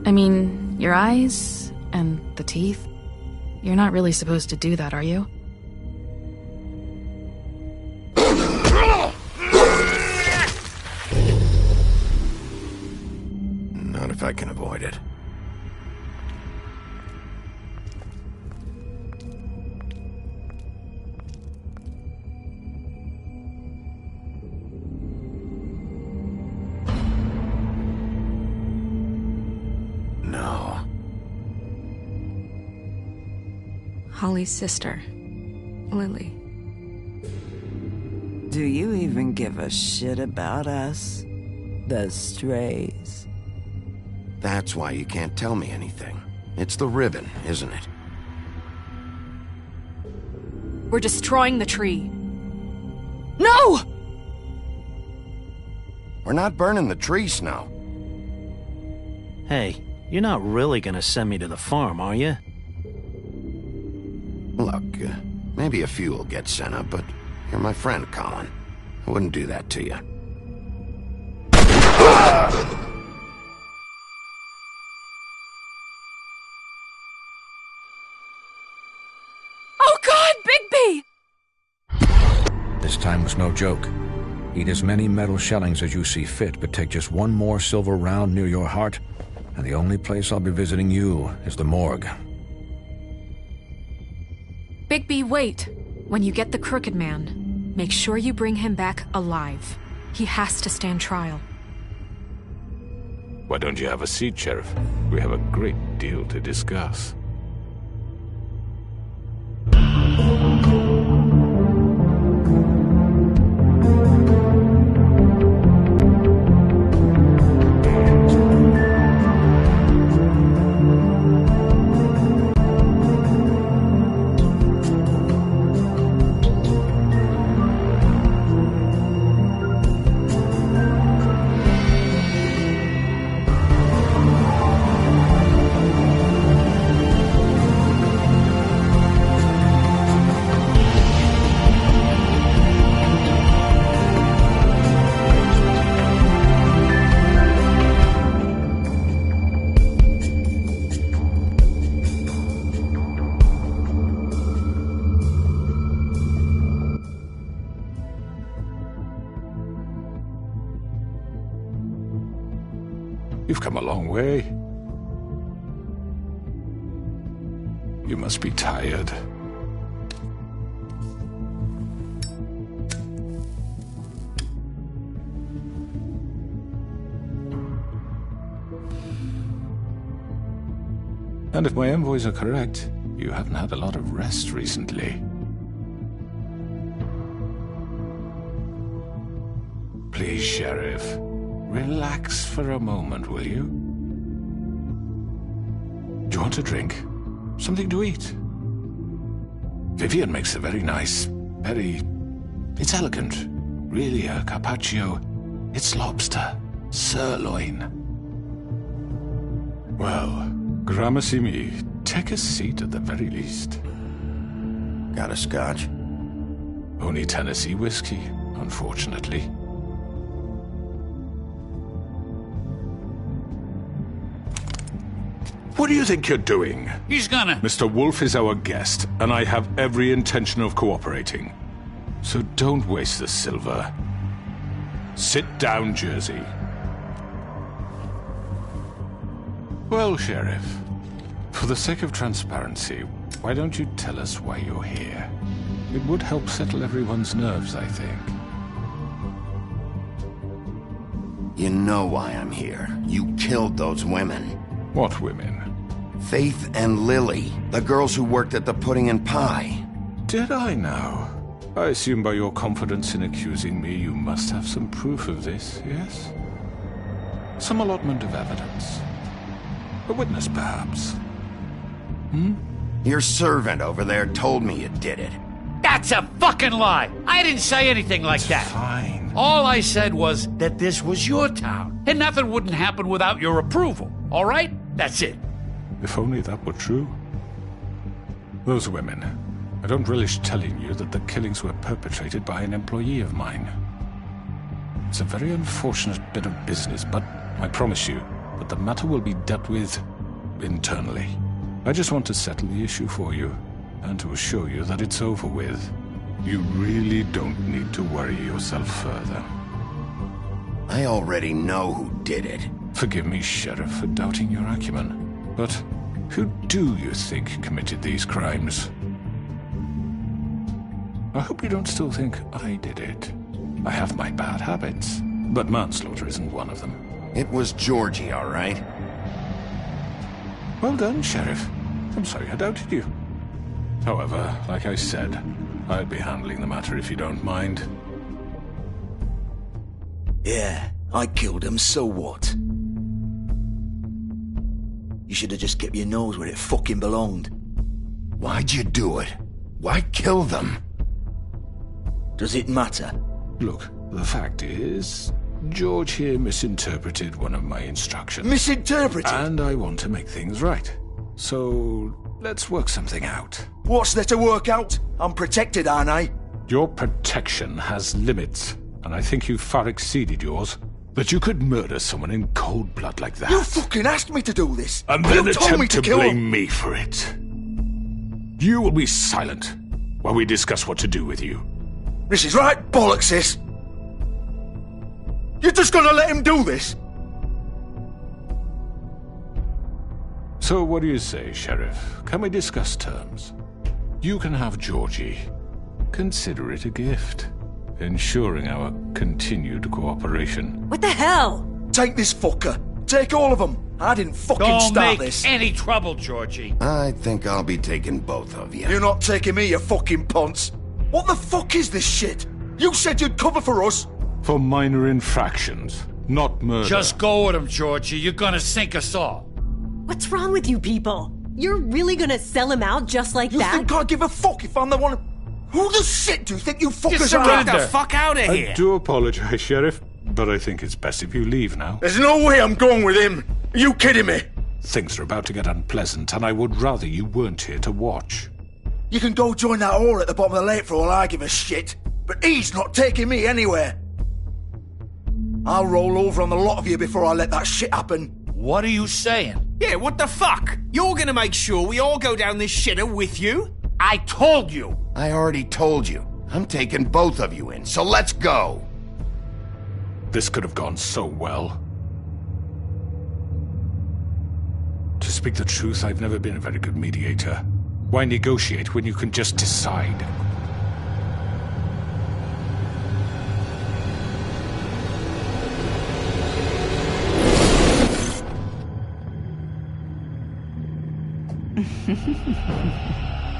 I mean, your eyes and the teeth. You're not really supposed to do that, are you? Not if I can avoid it. No. Holly's sister, Lily. Do you even give a shit about us? The strays. That's why you can't tell me anything. It's the ribbon, isn't it? We're destroying the tree. No! We're not burning the tree, Snow. Hey, you're not really gonna send me to the farm, are you? Look, maybe a few will get sent up, but you're my friend, Colin. I wouldn't do that to you. Oh God, Bigby! This time was no joke. Eat as many metal shellings as you see fit, but take just one more silver round near your heart, and the only place I'll be visiting you is the morgue. Bigby, wait. When you get the Crooked Man, make sure you bring him back alive. He has to stand trial. Why don't you have a seat, Sheriff? We have a great deal to discuss. You've come a long way. You must be tired. And if my envoys are correct, you haven't had a lot of rest recently. Please, Sheriff. Relax for a moment, will you? Do you want a drink? Something to eat? Vivian makes a very nice, It's elegant. Really a carpaccio. It's lobster. Sirloin. Well, gramercy me. Take a seat at the very least. Got a scotch? Only Tennessee whiskey, unfortunately. What do you think you're doing? He's gonna... Mr. Wolf is our guest, and I have every intention of cooperating. So don't waste the silver. Sit down, Jersey. Well, Sheriff, for the sake of transparency, why don't you tell us why you're here? It would help settle everyone's nerves, I think. You know why I'm here. You killed those women. What women? Faith and Lily, the girls who worked at the Pudding and Pie. Did I now? I assume by your confidence in accusing me, you must have some proof of this, yes? Some allotment of evidence. A witness, perhaps. Your servant over there told me you did it. That's a fucking lie! I didn't say anything like that. Fine. All I said was that this was your town, and nothing wouldn't happen without your approval, all right? That's it. If only that were true. Those women. I don't relish telling you that the killings were perpetrated by an employee of mine. It's a very unfortunate bit of business, but I promise you, but the matter will be dealt with internally. I just want to settle the issue for you, and to assure you that it's over with. You really don't need to worry yourself further. I already know who did it. Forgive me, Sheriff, for doubting your acumen, but who do you think committed these crimes? I hope you don't still think I did it. I have my bad habits, but manslaughter isn't one of them. It was Georgie, all right? Well done, Sheriff. I'm sorry I doubted you. However, like I said, I'll be handling the matter if you don't mind. Yeah, I killed him, so what? You should have just kept your nose where it fucking belonged. Why'd you do it? Why kill them? Does it matter? Look, the fact is, George here misinterpreted one of my instructions. Misinterpreted? And I want to make things right. So, let's work something out. What's there to work out? I'm protected, aren't I? Your protection has limits, and I think you've far exceeded yours. But you could murder someone in cold blood like that. You fucking asked me to do this! And then you told me attempt to kill blame him. me for it. You will be silent while we discuss what to do with you. This is right bollocks, this! You're just gonna let him do this? So what do you say, Sheriff? Can we discuss terms? You can have Georgie. Consider it a gift, ensuring our continued cooperation. What the hell? Take this fucker. Take all of them. I didn't fucking Don't start make this. any trouble, Georgie. I think I'll be taking both of you. You're not taking me, you fucking ponce. What the fuck is this shit? You said you'd cover for us. For minor infractions, not murder. Just go with him, Georgie. You're gonna sink us all. What's wrong with you people? You're really gonna sell him out just like You that? think I give a fuck if I'm the one? Who the shit do you think you fuckers are? surrender. Get the fuck out of I here! do apologize, Sheriff, but I think it's best if you leave now. There's no way I'm going with him. Are you kidding me? Things are about to get unpleasant, and I would rather you weren't here to watch. You can go join that whore at the bottom of the lake for all I give a shit. But he's not taking me anywhere. I'll roll over on the lot of you before I let that shit happen. What are you saying? Yeah, what the fuck? You're gonna make sure we all go down this shitter with you? I told you. I already told you. I'm taking both of you in, so let's go. This could have gone so well. To speak the truth, I've never been a very good mediator. Why negotiate when you can just decide?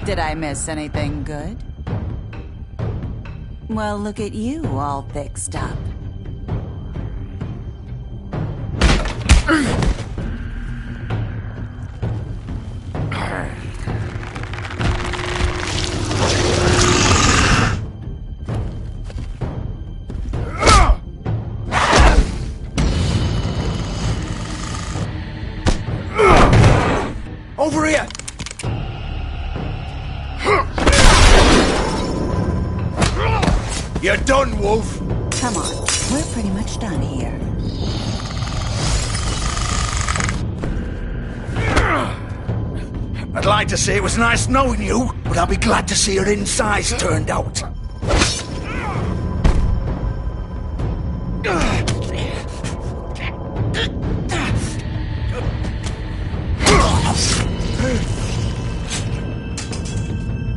Did I miss anything good? Well, look at you, all fixed up. Over here! You're done, Wolf! Come on, we're pretty much done here. I'd like to say it was nice knowing you, but I'll be glad to see your insides turned out.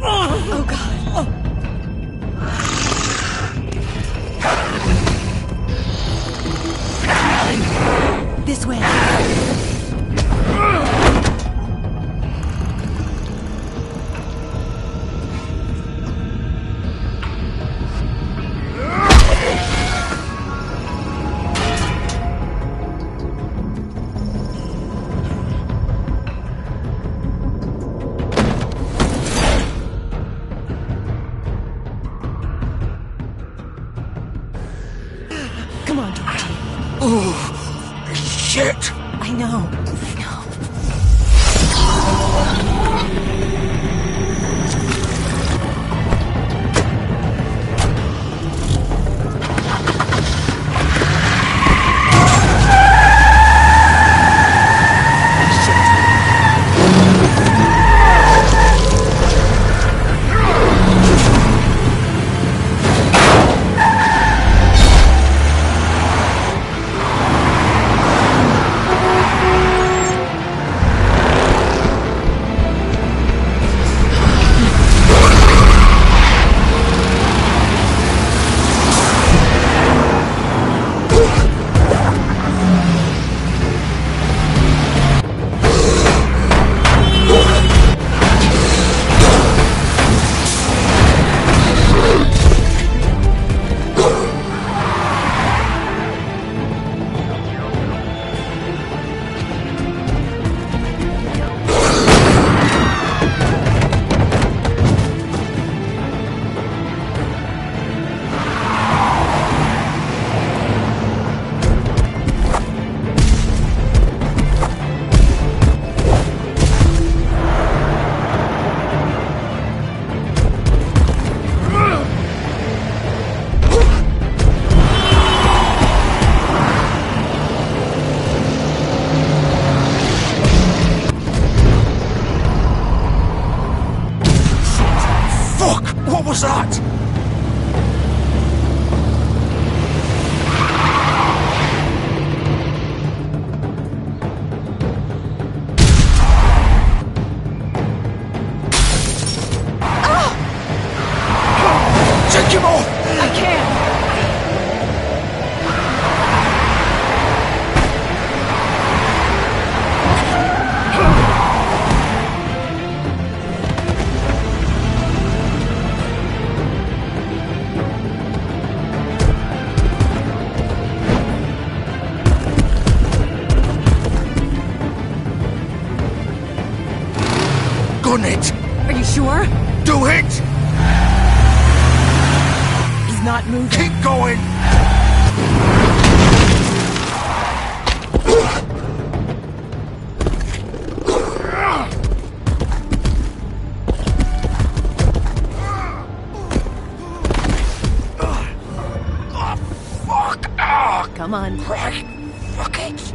Oh, God. This way. Come on, George. Oh, shit! I know. was that? Take him off! I can't! Gun it! Are you sure? Do it! He's not moving. Keep going! Come on. Right. Fuck it.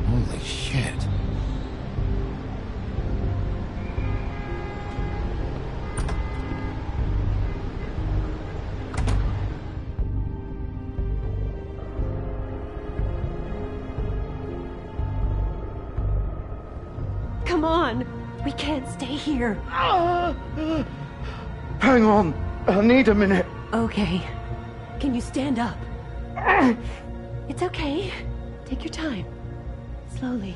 Holy shit. Come on. We can't stay here. Hang on. I need a minute. Okay. Can you stand up? It's okay. Take your time. Slowly.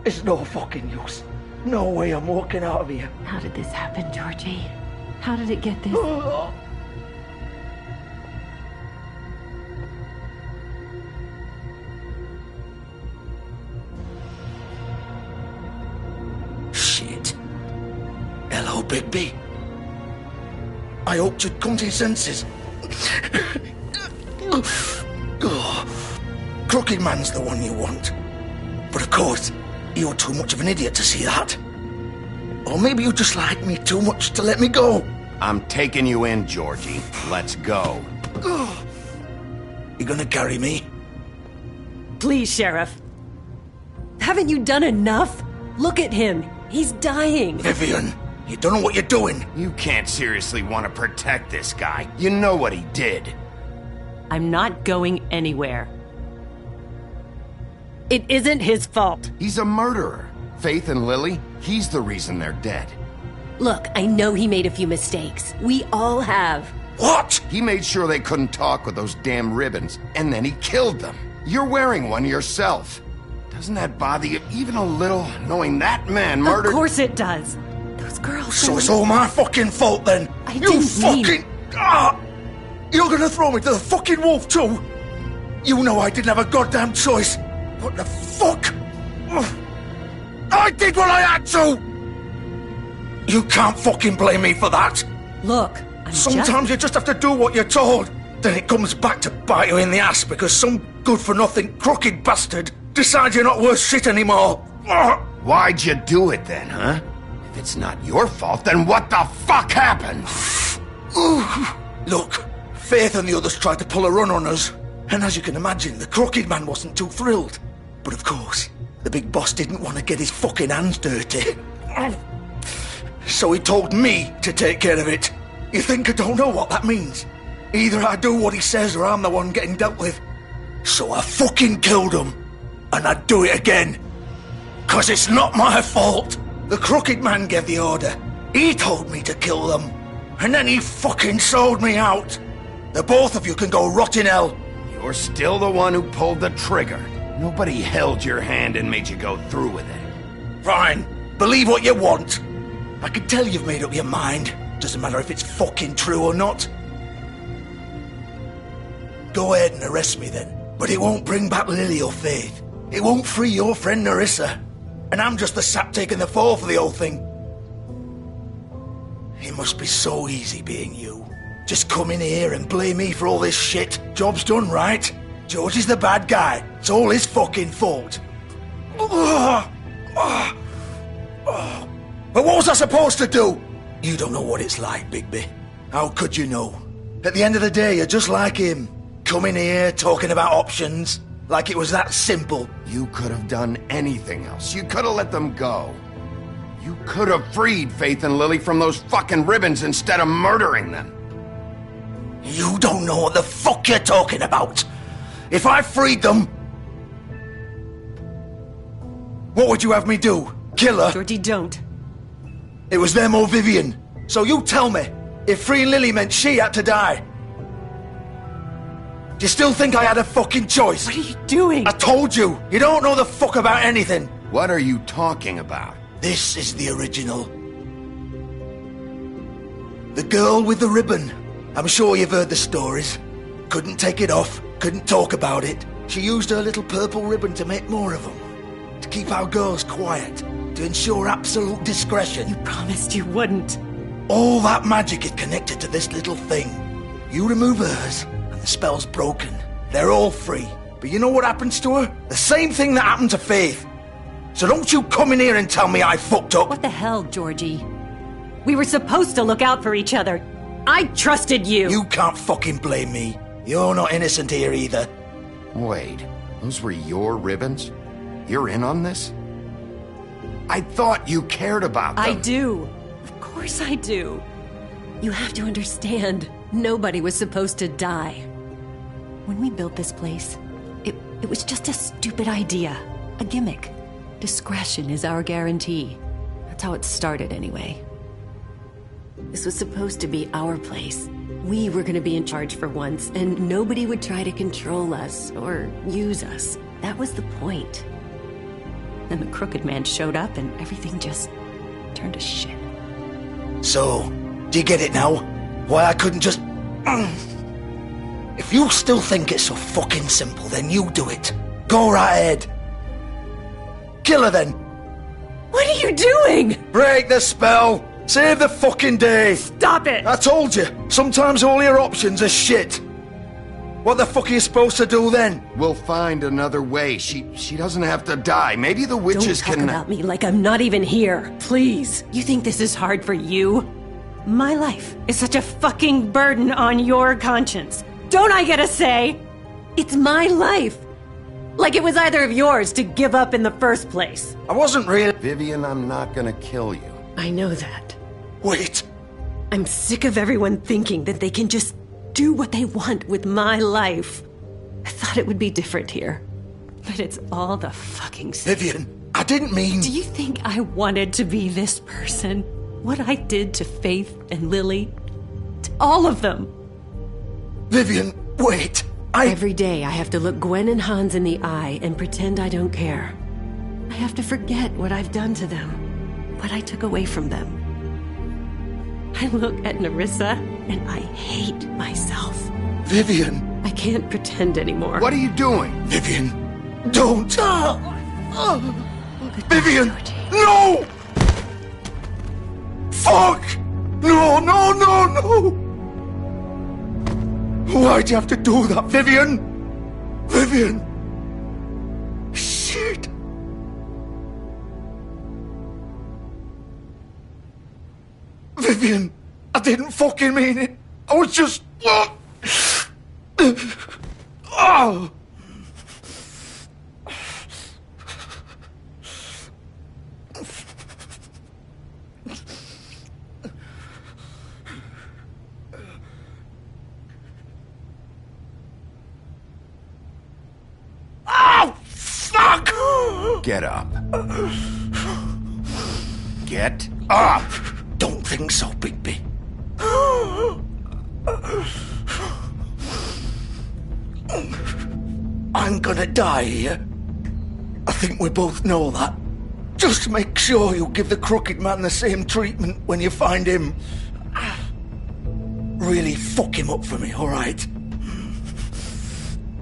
It's no fucking use. No way I'm walking out of here. How did this happen, Georgie? How did it get this? Shit. Hello, Bigby. I hoped you'd come to your senses. Crooked Man's the one you want. But of course, you're too much of an idiot to see that. Or maybe you just like me too much to let me go. I'm taking you in, Georgie. Let's go. You gonna carry me? Please, Sheriff. Haven't you done enough? Look at him. He's dying. Vivian, you don't know what you're doing. You can't seriously want to protect this guy. You know what he did. I'm not going anywhere. It isn't his fault. He's a murderer. Faith and Lily, he's the reason they're dead. Look, I know he made a few mistakes. We all have. What? He made sure they couldn't talk with those damn ribbons, and then he killed them. You're wearing one yourself. Doesn't that bother you even a little, knowing that man murdered... Of course it does. Those girls... So it's all my fucking fault then? I didn't fucking... Ah! You're gonna throw me to the fucking wolf too? You know I didn't have a goddamn choice. What the fuck? I did what I had to! You can't fucking blame me for that. Look, Sometimes you just have to do what you're told. Then it comes back to bite you in the ass because some good-for-nothing crooked bastard decides you're not worth shit anymore. Why'd you do it then, huh? If it's not your fault, then what the fuck happened? Look, Faith and the others tried to pull a run on us. And as you can imagine, the Crooked Man wasn't too thrilled. But of course, the big boss didn't want to get his fucking hands dirty. So he told me to take care of it. You think I don't know what that means? Either I do what he says or I'm the one getting dealt with. So I fucking killed him. And I'd do it again. 'Cause it's not my fault. The Crooked Man gave the order. He told me to kill them. And then he fucking sold me out. The both of you can go rot in hell. You're still the one who pulled the trigger. Nobody held your hand and made you go through with it. Fine. Believe what you want. I can tell you've made up your mind. Doesn't matter if it's fucking true or not. Go ahead and arrest me then. But it won't bring back Lily or Faith. It won't free your friend Narissa. And I'm just the sap taking the fall for the whole thing. It must be so easy being you. Just come in here and blame me for all this shit. Job's done, right? George is the bad guy. It's all his fucking fault. But what was I supposed to do? You don't know what it's like, Bigby. How could you know? At the end of the day, you're just like him. Coming here, talking about options. Like it was that simple. You could have done anything else. You could have let them go. You could have freed Faith and Lily from those fucking ribbons instead of murdering them. You don't know what the fuck you're talking about. If I freed them... What would you have me do? Kill her? Georgie, don't. It was them or Vivian. So you tell me, if freeing Lily meant she had to die. Do you still think I had a fucking choice? What are you doing? I told you, you don't know the fuck about anything. What are you talking about? This is the original. The girl with the ribbon. I'm sure you've heard the stories. Couldn't take it off, couldn't talk about it. She used her little purple ribbon to make more of them. To keep our girls quiet. To ensure absolute discretion. You promised you wouldn't. All that magic is connected to this little thing. You remove hers, and the spell's broken. They're all free. But you know what happens to her? The same thing that happened to Faith. So don't you come in here and tell me I fucked up. What the hell, Georgie? We were supposed to look out for each other. I trusted you. You can't fucking blame me. You're not innocent here either. Wait, those were your ribbons? You're in on this? I thought you cared about them. I do. Of course I do. You have to understand, nobody was supposed to die. When we built this place, it was just a stupid idea. A gimmick. Discretion is our guarantee. That's how it started anyway. This was supposed to be our place. We were gonna be in charge for once, and nobody would try to control us or use us. That was the point. Then the crooked man showed up and everything just turned to shit. So, do you get it now? Why I couldn't just... If you still think it's so fucking simple, then you do it. Go right ahead. Kill her then. What are you doing? Break the spell. Save the fucking day. Stop it. I told you. Sometimes all your options are shit. What the fuck are you supposed to do then? We'll find another way. She doesn't have to die. Maybe the witches Don't talk about me like I'm not even here. Please. You think this is hard for you? My life is such a fucking burden on your conscience. Don't I get a say? It's my life. Like it was either of yours to give up in the first place. I wasn't really... Vivian, I'm not gonna kill you. I know that. Wait. I'm sick of everyone thinking that they can just do what they want with my life. I thought it would be different here. But it's all the fucking same. Vivian, I didn't mean... Do you think I wanted to be this person? What I did to Faith and Lily? To all of them? Vivian, wait. Every day I have to look Gwen and Hans in the eye and pretend I don't care. I have to forget what I've done to them. What I took away from them. I look at Nerissa and I hate myself. Vivian. I can't pretend anymore. What are you doing? Vivian, don't. Vivian, no! Fuck! No, no, no, no! Why'd you have to do that, Vivian? Vivian! Shit! Vivian, I didn't fucking mean it. I was just... Oh! Get up. Get up! Don't think so, Bigby. I'm gonna die here. I think we both know that. Just make sure you give the crooked man the same treatment when you find him. Really fuck him up for me, alright?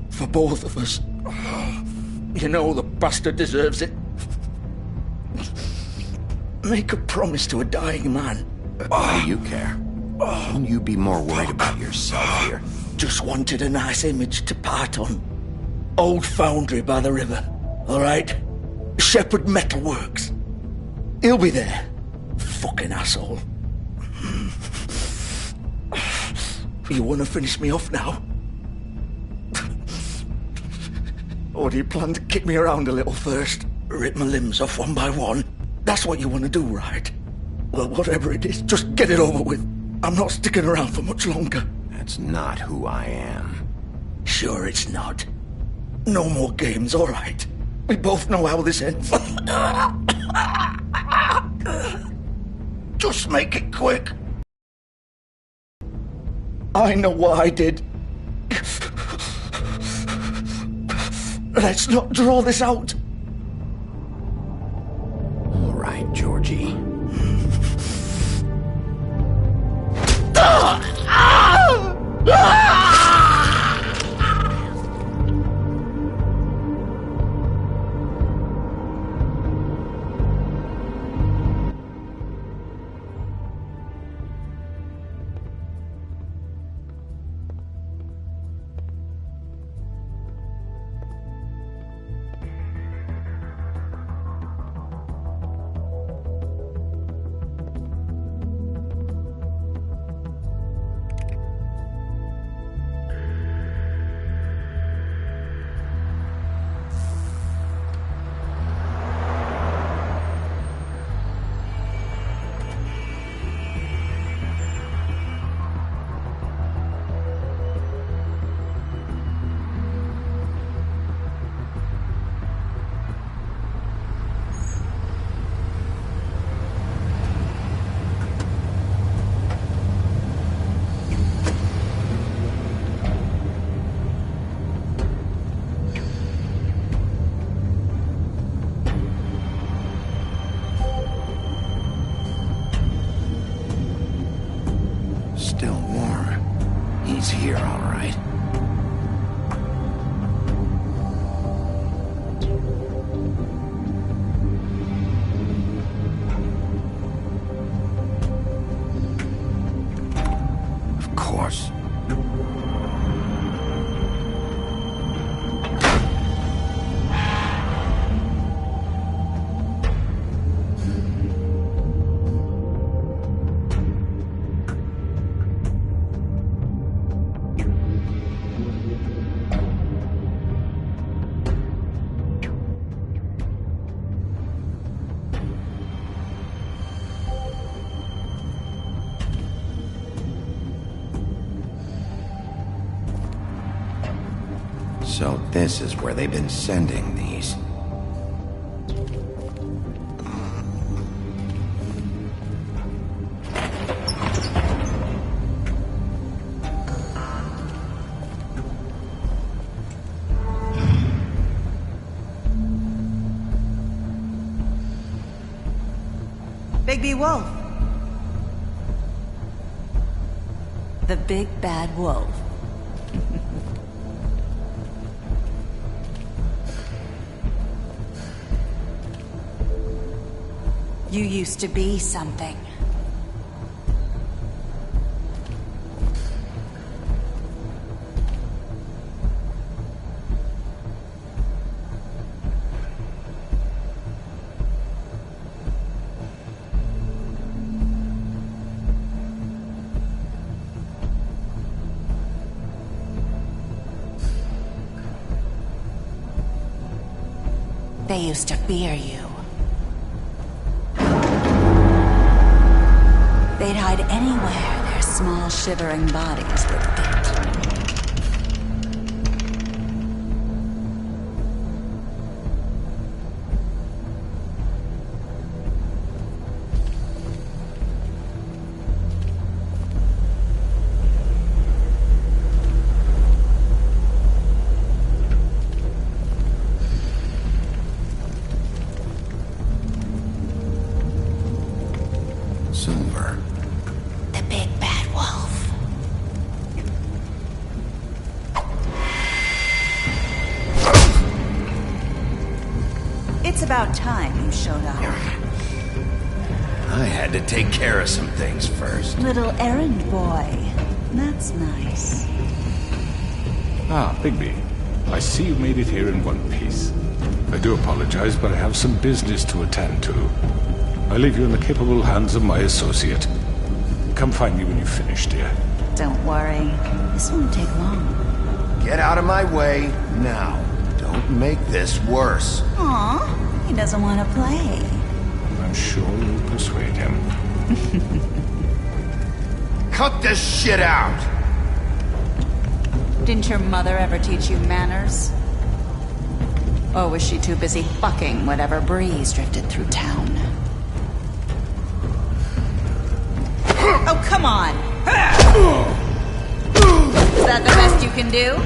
For both of us. You know the bastard deserves it. Make a promise to a dying man. What do you care? Shouldn't you be more worried about yourself here? Just wanted a nice image to part on. Old foundry by the river, all right? Shepherd Metalworks. He'll be there. Fucking asshole. You want to finish me off now? Or do you plan to kick me around a little first? Rip my limbs off one by one? That's what you want to do, right? Well, whatever it is, just get it over with. I'm not sticking around for much longer. That's not who I am. Sure it's not. No more games, all right? We both know how this ends. Just make it quick. I know what I did. Let's not draw this out. All right, Georgie. Still warm. He's here, all right. Of course. So this is where they've been sending these. Bigby Wolf. The big bad wolf. You used to be something. They used to fear you. They'd hide anywhere their small, shivering bodies would fit. Silver. The big bad wolf. It's about time you showed up. I had to take care of some things first. Little errand boy. That's nice. Ah, Bigby. I see you made it here in one piece. I do apologize, but I have some business to attend to. I leave you in the capable hands of my associate. Come find me when you've finished, dear. Don't worry. This won't take long. Get out of my way now. Don't make this worse. Aw, he doesn't want to play. I'm sure you'll persuade him. Cut this shit out! Didn't your mother ever teach you manners? Or was she too busy fucking whatever breeze drifted through town? Oh, come on! Is that the best you can do?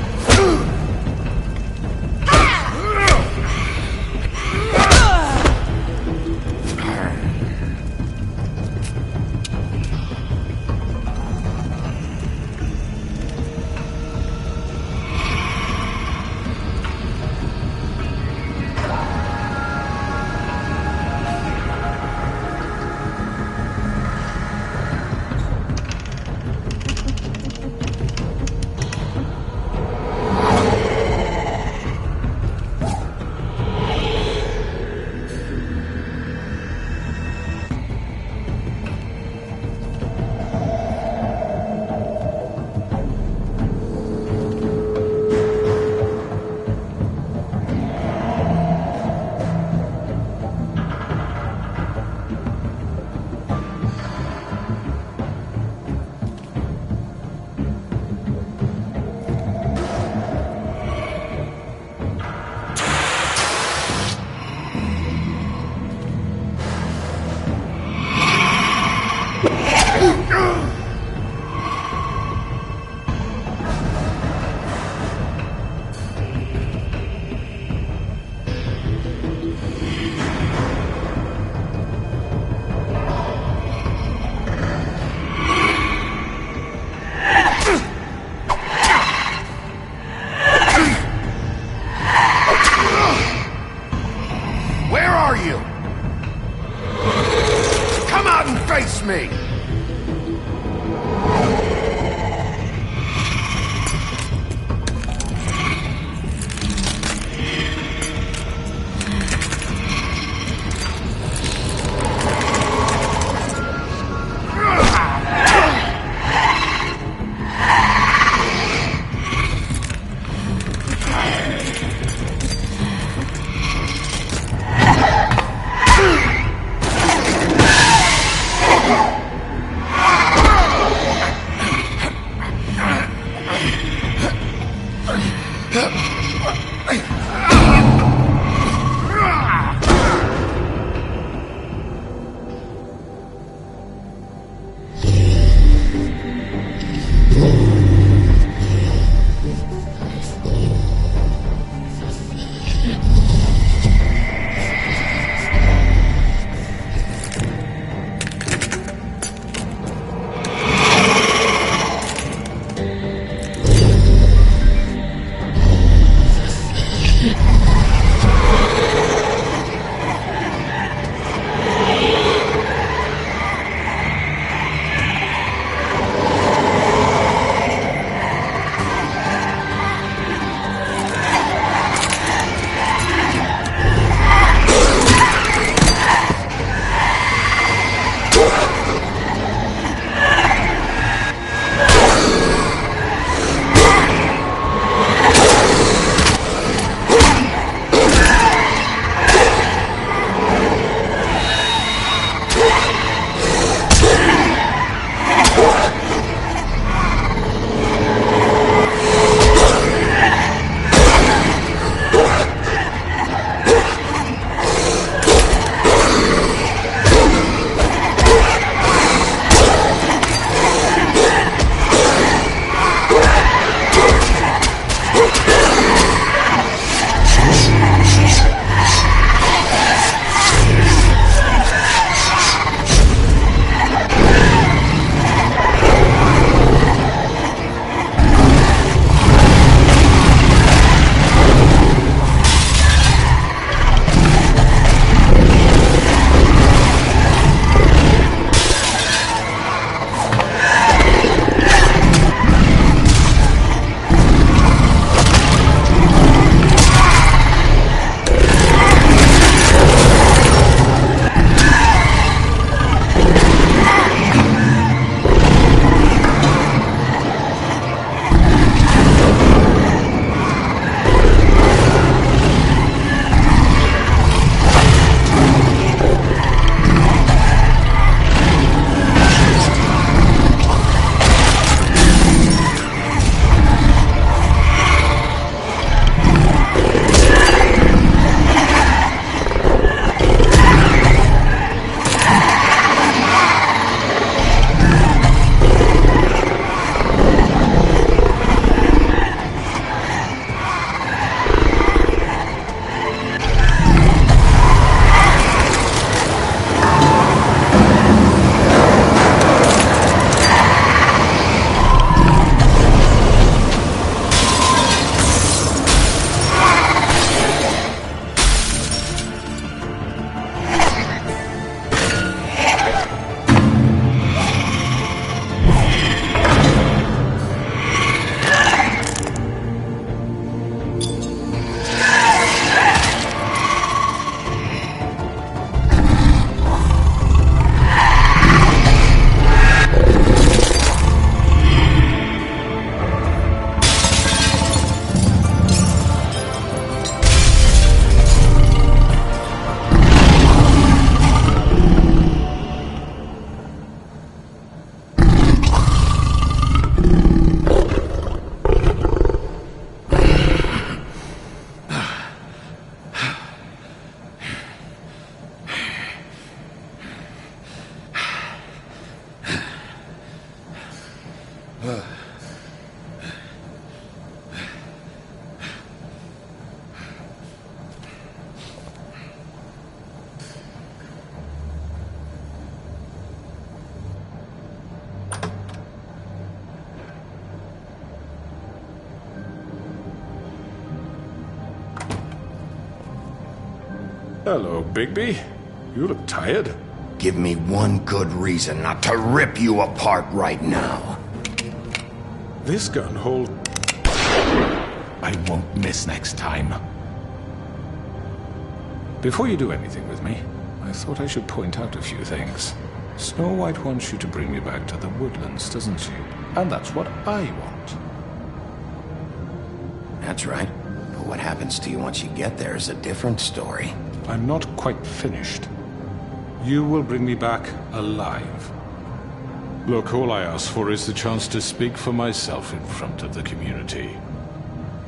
Hello, Bigby. You look tired. Give me one good reason not to rip you apart right now. This gun hold... I won't miss next time. Before you do anything with me, I thought I should point out a few things. Snow White wants you to bring me back to the woodlands, doesn't she? And that's what I want. That's right. But what happens to you once you get there is a different story. I'm not quite finished. You will bring me back alive. Look, all I ask for is the chance to speak for myself in front of the community.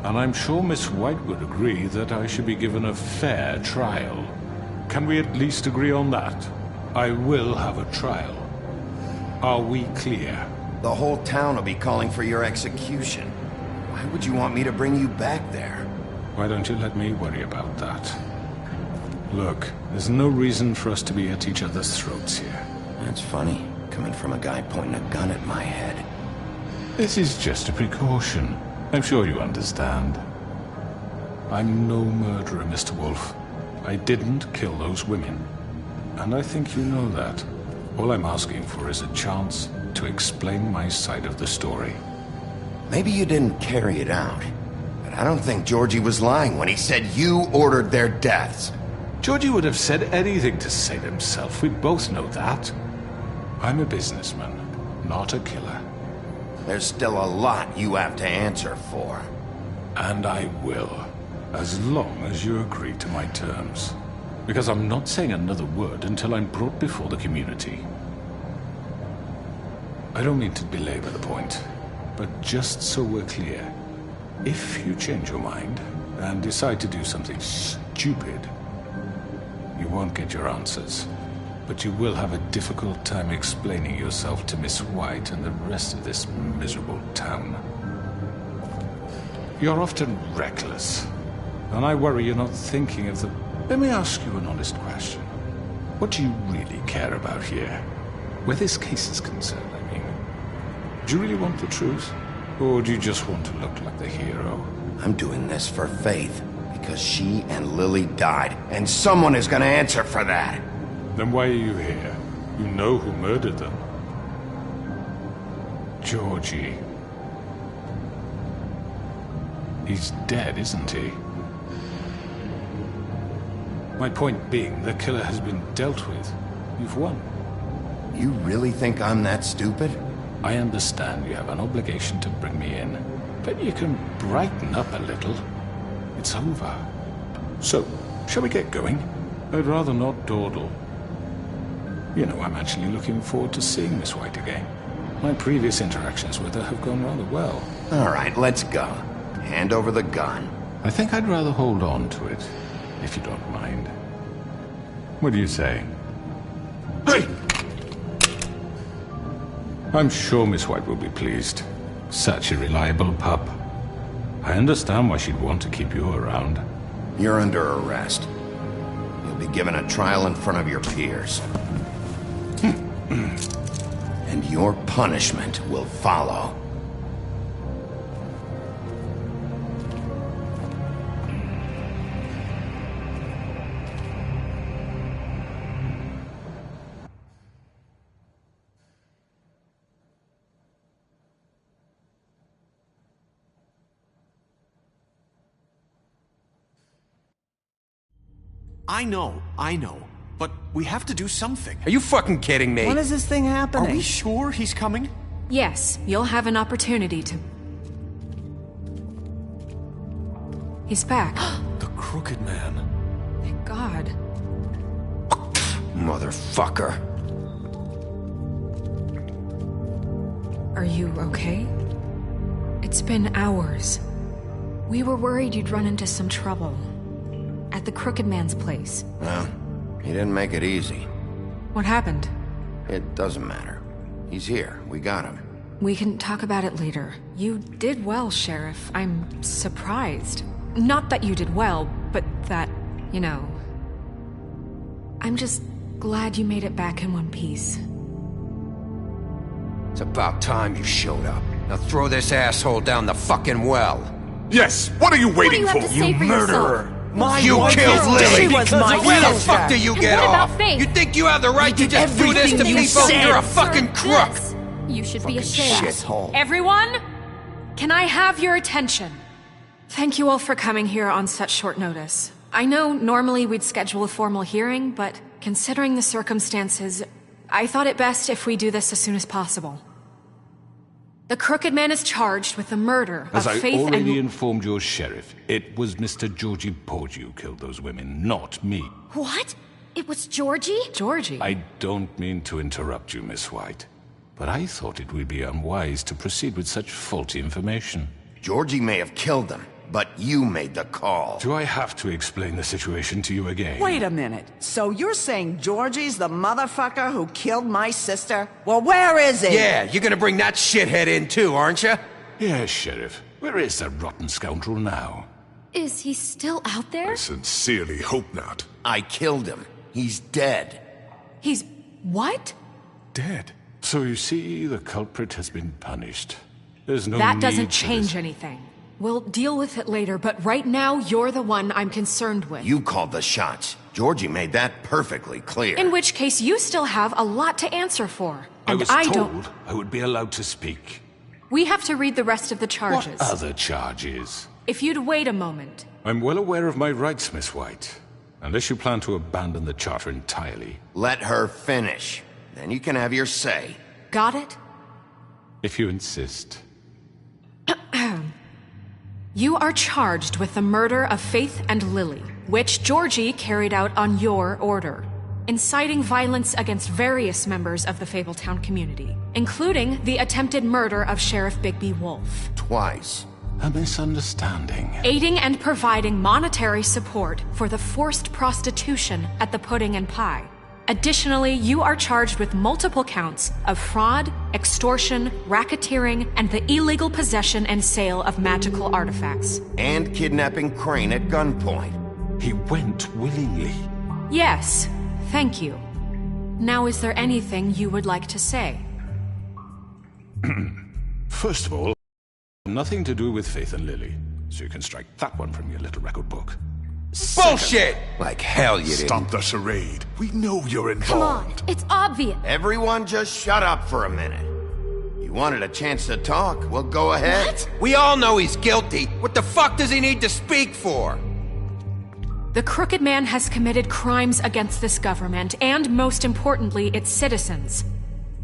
And I'm sure Miss White would agree that I should be given a fair trial. Can we at least agree on that? I will have a trial. Are we clear? The whole town will be calling for your execution. Why would you want me to bring you back there? Why don't you let me worry about that? Look, there's no reason for us to be at each other's throats here. That's funny, coming from a guy pointing a gun at my head. This is just a precaution. I'm sure you understand. I'm no murderer, Mr. Wolf. I didn't kill those women. And I think you know that. All I'm asking for is a chance to explain my side of the story. Maybe you didn't carry it out, but I don't think Georgie was lying when he said you ordered their deaths. Georgie would have said anything to save himself. We both know that. I'm a businessman, not a killer. There's still a lot you have to answer for. And I will, as long as you agree to my terms. Because I'm not saying another word until I'm brought before the community. I don't mean to belabor the point, but just so we're clear, if you change your mind and decide to do something stupid, you won't get your answers. But you will have a difficult time explaining yourself to Miss White and the rest of this miserable town. You're often reckless, and I worry you're not thinking of the... Let me ask you an honest question. What do you really care about here? Where this case is concerned, I mean. Do you really want the truth? Or do you just want to look like the hero? I'm doing this for Faith, because she and Lily died, and someone is gonna answer for that. Then why are you here? You know who murdered them. Georgie. He's dead, isn't he? My point being, the killer has been dealt with. You've won. You really think I'm that stupid? I understand you have an obligation to bring me in, but you can brighten up a little. It's over. So, shall we get going? I'd rather not dawdle. You know, I'm actually looking forward to seeing Miss White again. My previous interactions with her have gone rather well. All right, let's go. Hand over the gun. I think I'd rather hold on to it, if you don't mind. What do you say? Hey! I'm sure Miss White will be pleased. Such a reliable pup. I understand why she'd want to keep you around. You're under arrest. You'll be given a trial in front of your peers. And your punishment will follow. I know. But we have to do something. Are you fucking kidding me? When is this thing happening? Are we sure he's coming? Yes, you'll have an opportunity to... He's back. The Crooked Man. Thank God. Motherfucker. Are you okay? It's been hours. We were worried you'd run into some trouble. At the Crooked Man's place. Well, he didn't make it easy. What happened? It doesn't matter. He's here. We got him. We can talk about it later. You did well, Sheriff. I'm surprised. Not that you did well, but that, you know... I'm just glad you made it back in one piece. It's about time you showed up. Now throw this asshole down the fucking well. Yes! What are you waiting for? What do you have to say for murderer! yourself? You wife killed is Lily! She was my Where the sister. fuck do you get what about off? Faith? You think you have the right to just do this to everything you people? said. You're a fucking crook! You should be ashamed. Shithole. Everyone, can I have your attention? Thank you all for coming here on such short notice. I know normally we'd schedule a formal hearing, but considering the circumstances, I thought it best if we do this as soon as possible. The Crooked Man is charged with the murder As of I Faith already and... informed your sheriff, it was Mr. Georgie Porgy who killed those women, not me. What? It was Georgie? Georgie? I don't mean to interrupt you, Miss White, but I thought it would be unwise to proceed with such faulty information. Georgie may have killed them, but you made the call. Do I have to explain the situation to you again? Wait a minute. So you're saying Georgie's the motherfucker who killed my sister? Well, where is he? Yeah, you're gonna bring that shithead in too, aren't you? Yes, Sheriff. Where is that rotten scoundrel now? Is he still out there? I sincerely hope not. I killed him. He's dead. He's... what? Dead. So you see, the culprit has been punished. There's no That need doesn't for change this. anything. We'll deal with it later, but right now, you're the one I'm concerned with. You called the shots. Georgie made that perfectly clear. In which case, you still have a lot to answer for. I And was I told don't... I would be allowed to speak. We have to read the rest of the charges. What other charges? If you'd wait a moment. I'm well aware of my rights, Miss White. Unless you plan to abandon the charter entirely. Let her finish. Then you can have your say. Got it? If you insist. You are charged with the murder of Faith and Lily, which Georgie carried out on your order, inciting violence against various members of the Fabletown community, including the attempted murder of Sheriff Bigby Wolf. Twice. A misunderstanding. Aiding and providing monetary support for the forced prostitution at the Pudding and Pie. Additionally, you are charged with multiple counts of fraud, extortion, racketeering, and the illegal possession and sale of magical artifacts. And kidnapping Crane at gunpoint. He went willingly. Yes, thank you. Now, is there anything you would like to say? First of all, nothing to do with Faith and Lily, so you can strike that one from your little record book. Bullshit! Like hell you didn't. Stop the charade. We know you're involved. Come on, it's obvious. Everyone just shut up for a minute. You wanted a chance to talk, well, go ahead. What? We all know he's guilty. What the fuck does he need to speak for? The Crooked Man has committed crimes against this government and, most importantly, its citizens.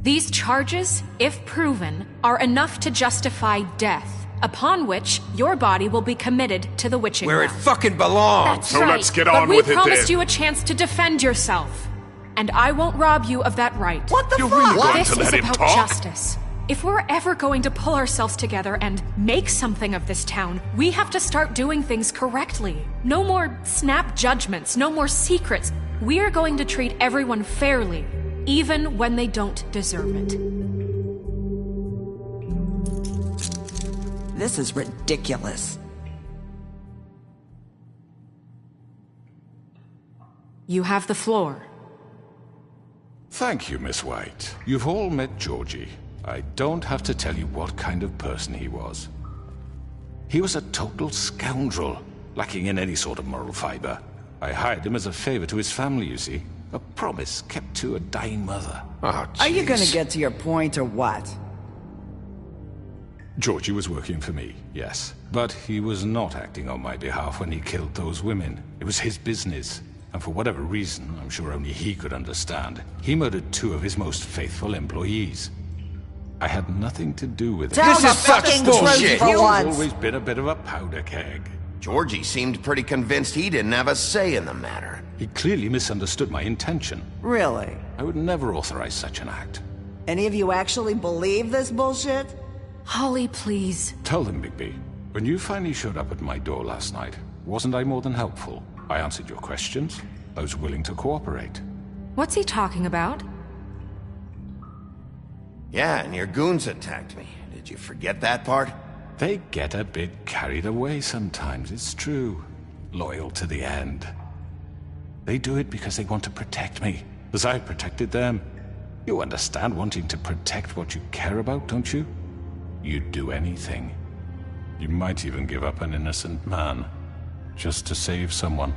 These charges, if proven, are enough to justify death, upon which your body will be committed to the witching Where it well. fucking belongs. That's So right. let's get But on we with it promised then. you a chance to defend yourself, and I won't rob you of that right. What the You're fuck? really going This to is let him about talk? justice. If we're ever going to pull ourselves together and make something of this town, we have to start doing things correctly. No more snap judgments, no more secrets. We are going to treat everyone fairly, even when they don't deserve it. This is ridiculous. You have the floor. Thank you, Miss White. You've all met Georgie. I don't have to tell you what kind of person he was. He was a total scoundrel, lacking in any sort of moral fiber. I hired him as a favor to his family, you see. A promise kept to a dying mother. Oh, Are you gonna jeez. get to your point or what? Georgie was working for me, yes. But he was not acting on my behalf when he killed those women. It was his business. And for whatever reason, I'm sure only he could understand, he murdered 2 of his most faithful employees. I had nothing to do with it. Tell This the is such fucking bullshit. truth for He's once. always been a bit of a powder keg. Georgie seemed pretty convinced he didn't have a say in the matter. He clearly misunderstood my intention. Really? I would never authorize such an act. Any of you actually believe this bullshit? Holly, please. Tell them, Bigby, when you finally showed up at my door last night, wasn't I more than helpful? I answered your questions. I was willing to cooperate. What's he talking about? Yeah, and your goons attacked me. Did you forget that part? They get a bit carried away sometimes, it's true. Loyal to the end. They do it because they want to protect me, as I protected them. You understand wanting to protect what you care about, don't you? You'd do anything. You might even give up an innocent man. just to save someone.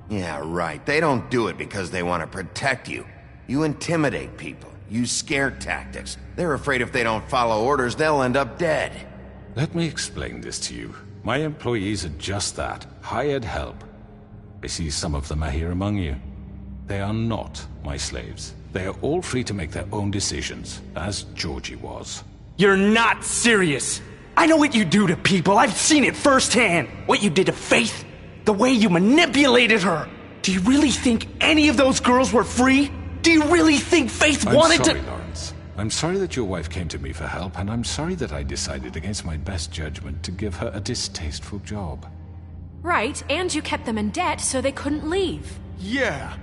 Yeah, right. They don't do it because they want to protect you. You intimidate people, use scare tactics. They're afraid if they don't follow orders, they'll end up dead. Let me explain this to you. My employees are just that, hired help. I see some of them are here among you. They are not my slaves. They are all free to make their own decisions, as Georgie was. You're not serious! I know what you do to people, I've seen it firsthand! What you did to Faith, the way you manipulated her! Do you really think any of those girls were free? Do you really think Faith wanted to— I'm sorry, Lawrence. I'm sorry that your wife came to me for help, and I'm sorry that I decided against my best judgment to give her a distasteful job. Right, and you kept them in debt so they couldn't leave. Yeah,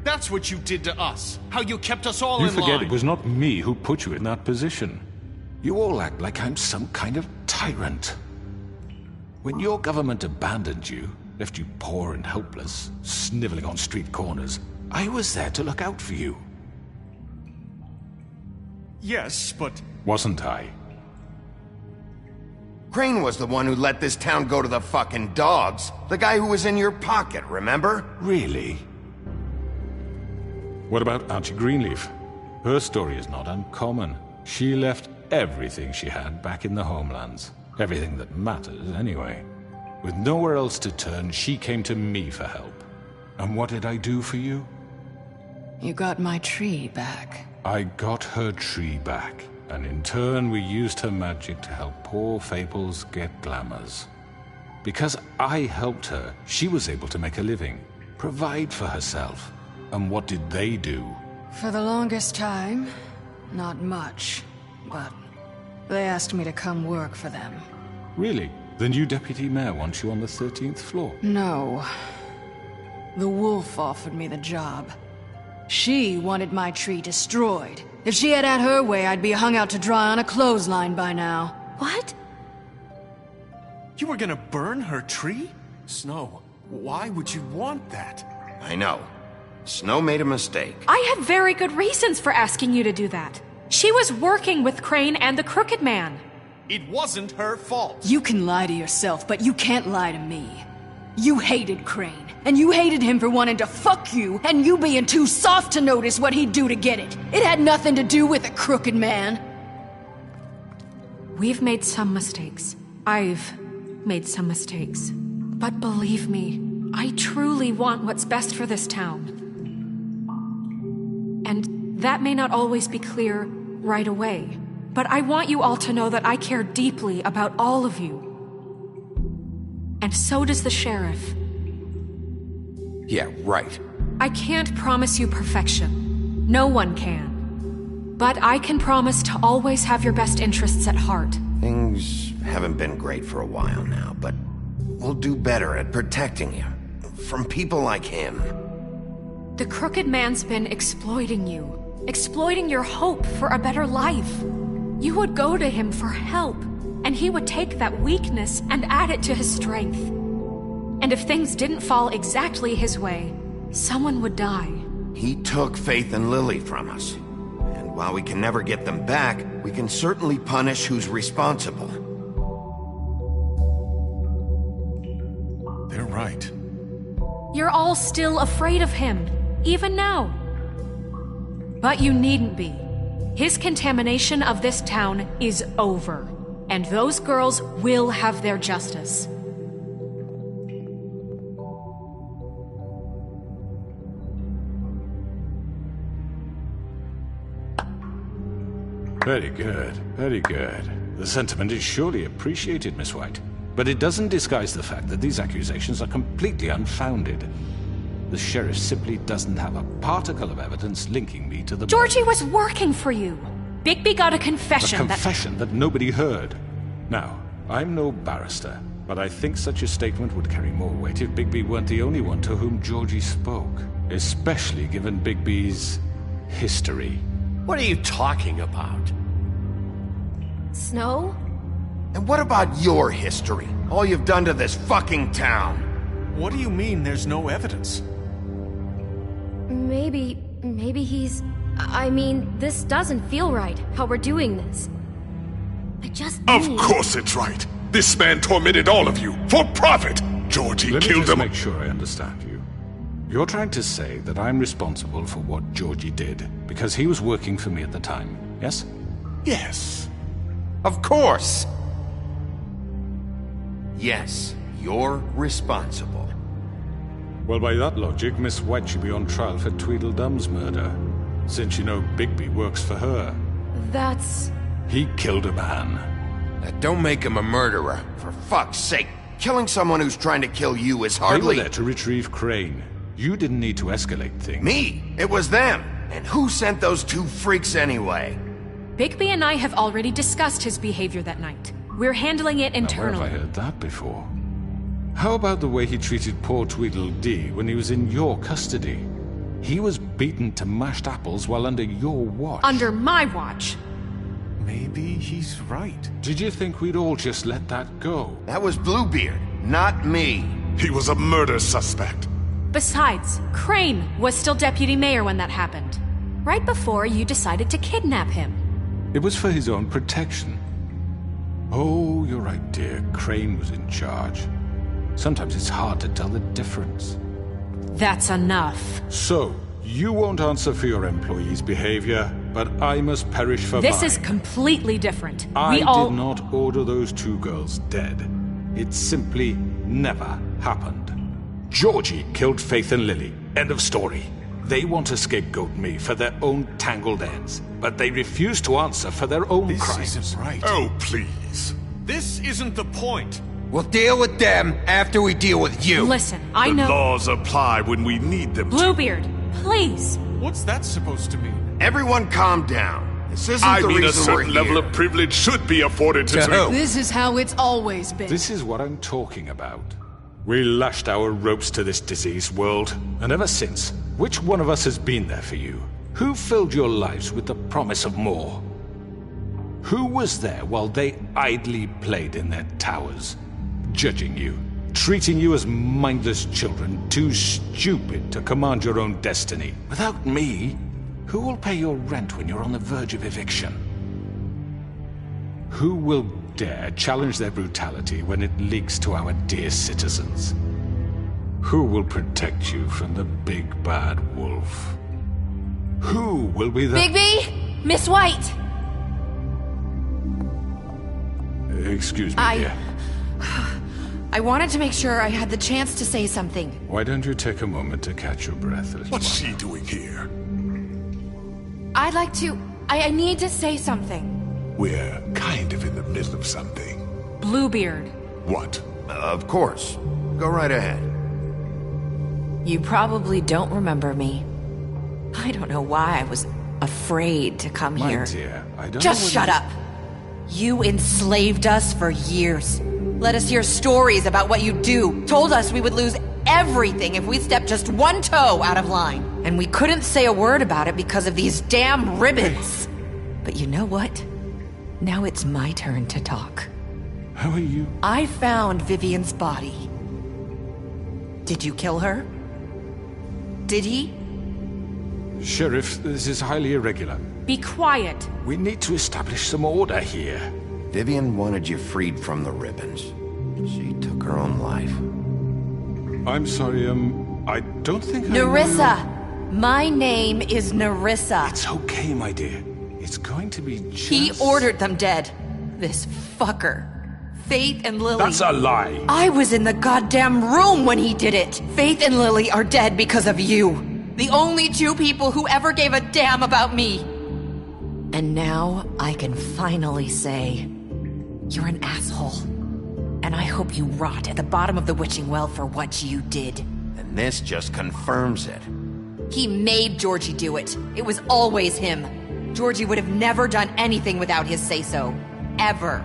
that's what you did to us. How you kept us all You in line. forget it was not me who put you in that position. You all act like I'm some kind of tyrant. When your government abandoned you, left you poor and helpless, sniveling on street corners, I was there to look out for you. Yes, but... Wasn't I? Crane was the one who let this town go to the fucking dogs. The guy who was in your pocket, remember? Really? What about Archie Greenleaf? Her story is not uncommon. She left everything she had back in the homelands. Everything that matters, anyway. With nowhere else to turn, she came to me for help. And what did I do for you? You got my tree back. I got her tree back, and in turn we used her magic to help poor Fables get glamours. Because I helped her, she was able to make a living, provide for herself. And what did they do? For the longest time, not much. But they asked me to come work for them. Really? The new deputy mayor wants you on the 13th floor? No. The wolf offered me the job. She wanted my tree destroyed. If she had her way, I'd be hung out to dry on a clothesline by now. What? You were gonna burn her tree? Snow, why would you want that? I know. Snow made a mistake. I had very good reasons for asking you to do that. She was working with Crane and the Crooked Man. It wasn't her fault. You can lie to yourself, but you can't lie to me. You hated Crane, and you hated him for wanting to fuck you, and you being too soft to notice what he'd do to get it. It had nothing to do with the Crooked Man. We've made some mistakes. I've made some mistakes. But believe me, I truly want what's best for this town. And that may not always be clear right away. But I want you all to know that I care deeply about all of you. And so does the sheriff. Yeah, right. I can't promise you perfection. No one can. But I can promise to always have your best interests at heart. Things haven't been great for a while now, but we'll do better at protecting you. From people like him. The Crooked Man's been exploiting you. Exploiting your hope for a better life. You would go to him for help, and he would take that weakness and add it to his strength. And if things didn't fall exactly his way, someone would die. He took Faith and Lily from us. And while we can never get them back, we can certainly punish who's responsible. They're right. You're all still afraid of him, even now. But you needn't be. His contamination of this town is over, and those girls will have their justice. Very good, very good. The sentiment is surely appreciated, Miss White. But it doesn't disguise the fact that these accusations are completely unfounded. The sheriff simply doesn't have a particle of evidence linking me to the... Georgie was working for you. Bigby got a confession A confession that nobody heard. Now, I'm no barrister, but I think such a statement would carry more weight if Bigby weren't the only one to whom Georgie spoke. Especially given Bigby's history. What are you talking about? Snow? And what about your history? All you've done to this fucking town? What do you mean there's no evidence? Maybe he's... I mean, this doesn't feel right, how we're doing this. I just Of need... course it's right. This man tormented all of you, for profit! Georgie Let me killed just them. make sure I understand you. You're trying to say that I'm responsible for what Georgie did, because he was working for me at the time, yes? Yes. Of course! Yes, you're responsible. Well, by that logic, Miss White should be on trial for Tweedledum's murder, since you know Bigby works for her. That's... He killed a man. That don't make him a murderer, for fuck's sake. Killing someone who's trying to kill you is They were hardly... there to retrieve Crane. You didn't need to escalate things. Me? It was them. And who sent those two freaks anyway? Bigby and I have already discussed his behavior that night. We're handling it Now, where internally. have I heard that before? How about the way he treated poor Tweedledee when he was in your custody? He was beaten to mashed apples while under your watch. Under my watch. Maybe he's right. Did you think we'd all just let that go? That was Bluebeard, not me. He was a murder suspect. Besides, Crane was still deputy mayor when that happened. Right before you decided to kidnap him. It was for his own protection. Oh, you're right, dear. Crane was in charge. Sometimes it's hard to tell the difference. That's enough. So, you won't answer for your employees' behavior, but I must perish for This mine. is completely different. I We all... did not order those two girls dead. It simply never happened. Georgie killed Faith and Lily. End of story. They want to scapegoat me for their own tangled ends, but they refuse to answer for their own crimes. This isn't right. Oh, please. This isn't the point. We'll deal with them after we deal with you. Listen, I The know... laws apply when we need them to. Bluebeard, please. What's that supposed to mean? Everyone calm down. This isn't I the mean, a reason we're certain level here. of privilege should be afforded to... This is how it's always been. This is what I'm talking about. We lashed our ropes to this diseased world, and ever since, which one of us has been there for you? Who filled your lives with the promise of more? Who was there while they idly played in their towers, judging you, treating you as mindless children, too stupid to command your own destiny? Without me, who will pay your rent when you're on the verge of eviction? Who will dare challenge their brutality when it leaks to our dear citizens? Who will protect you from the big bad wolf? Who will be the... Bigby! Miss White! Excuse me, dear. I wanted to make sure I had the chance to say something. Why don't you take a moment to catch your breath? What's she doing here? I'd like to... I need to say something. We're kind of in the middle of something. Bluebeard. What? Of course. Go right ahead. You probably don't remember me. I don't know why I was afraid to come My here. dear, I don't Just know what shut you- up. You enslaved us for years. Let us hear stories about what you do. Told us we would lose everything if we stepped just one toe out of line. And we couldn't say a word about it because of these damn ribbons. But you know what? Now it's my turn to talk. How are you? I found Vivian's body. Did you kill her? Did he? Sheriff, this is highly irregular. Be quiet. We need to establish some order here. Vivian wanted you freed from the ribbons. She took her own life. I'm sorry, I don't think Nerissa! My name is Nerissa. It's okay, my dear. It's going to be just... He ordered them dead. This fucker. Faith and Lily. That's a lie. I was in the goddamn room when he did it. Faith and Lily are dead because of you. The only two people who ever gave a damn about me. And now I can finally say, you're an asshole. And I hope you rot at the bottom of the witching well for what you did. And this just confirms it. He made Georgie do it. It was always him. Georgie would have never done anything without his say-so. Ever.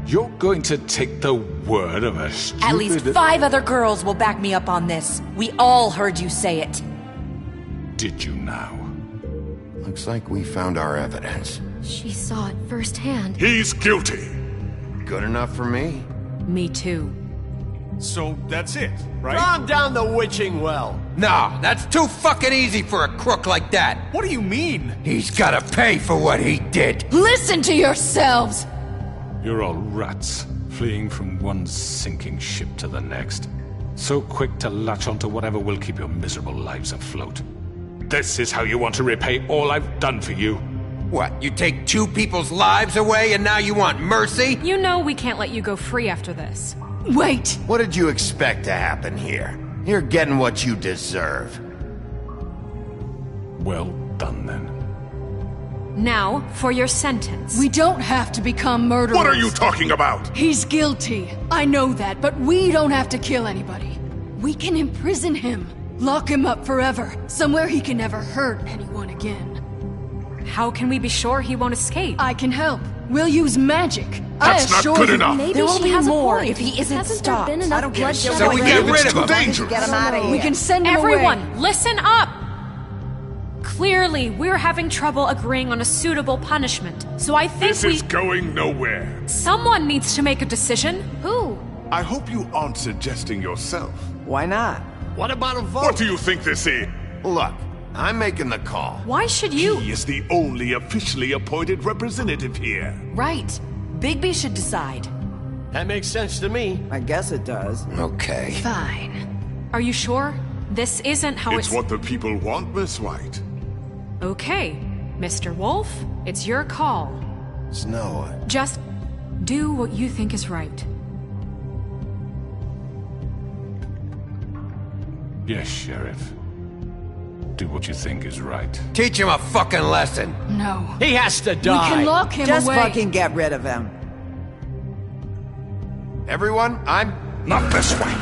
You're going to take the word of a stupid... At least 5 other girls will back me up on this. We all heard you say it. Did you now? Looks like we found our evidence. She saw it firsthand. He's guilty. Good enough for me. Me too. So that's it, right? Calm down the witching well. No, that's too fucking easy for a crook like that. What do you mean? He's gotta pay for what he did. Listen to yourselves! You're all rats, fleeing from one sinking ship to the next. So quick to latch onto whatever will keep your miserable lives afloat. This is how you want to repay all I've done for you? What, you take two people's lives away and now you want mercy? You know we can't let you go free after this. Wait! What did you expect to happen here? You're getting what you deserve. Well done, then. Now, for your sentence. We don't have to become murderers. What are you talking about? He's guilty. I know that, but we don't have to kill anybody. We can imprison him. Lock him up forever. Somewhere he can never hurt anyone again. How can we be sure he won't escape? I can help. We'll use magic. That's not good enough. Maybe There will she be has more a point. if he isn't Hasn't stopped. there been enough bloodshed So we get rid of him. Dangerous. Get him out of here. We can send him Everyone, away. listen up! Clearly, we're having trouble agreeing on a suitable punishment. So I think This is going nowhere. someone needs to make a decision. Who? I hope you aren't suggesting yourself. Why not? What about a vote? What do you think this is? Look, I'm making the call. Why should you? He is the only officially appointed representative here. Right. Bigby should decide. That makes sense to me. I guess it does. Okay. Fine. Are you sure? This isn't how It's what the people want, Miss White. Okay, Mr. Wolf, it's your call. Snow. Just do what you think is right. Yes, Sheriff. Do what you think is right. Teach him a fucking lesson. No. He has to We die. can lock him Just away. fucking get rid of him. Everyone, I'm... Not this way.